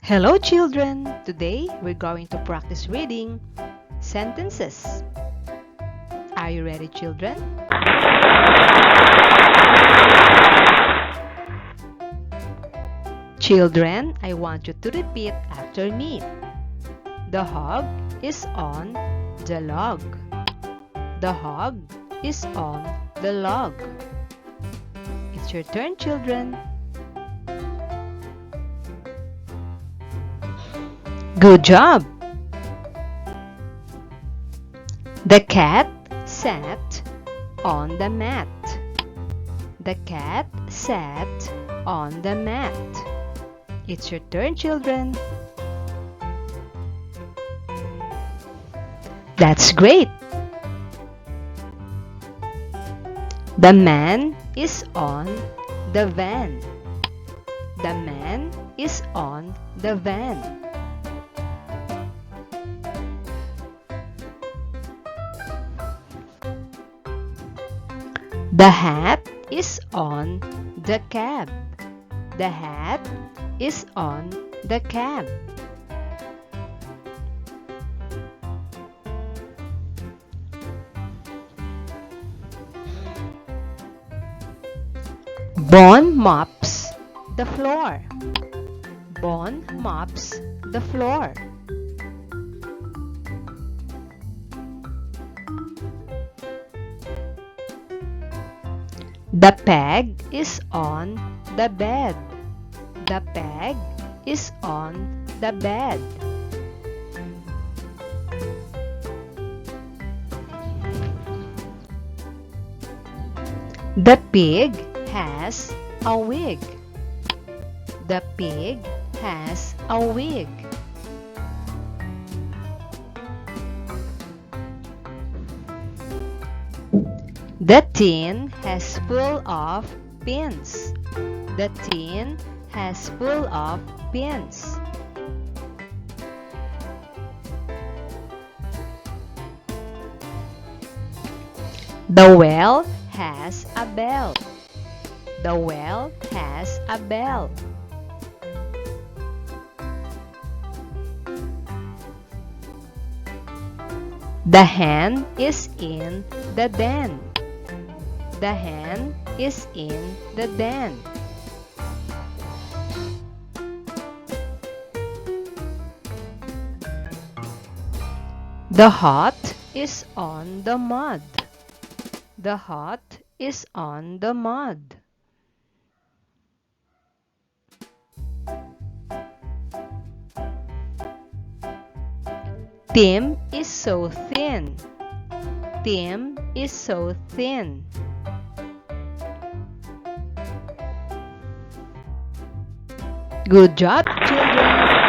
Hello children! Today we're going to practice reading sentences. Are you ready, children? Children, I want you to repeat after me. The hog is on the log. The hog is on the log. It's your turn, children. Good job! The cat sat on the mat. The cat sat on the mat. It's your turn, children. That's great! The man is on the van. The man is on the van. The hat is on the cab. The hat is on the cab. Bon mops the floor. Bon mops the floor. The peg is on the bed. The peg is on the bed. The pig has a wig. The pig has a wig. The tin has full of pins. The tin has full of pins. The well has a bell. The well has a bell. The hen is in the den. The hen is in the den. The hut is on the mud. The hut is on the mud. Tim is so thin. Tim is so thin. Good job, children!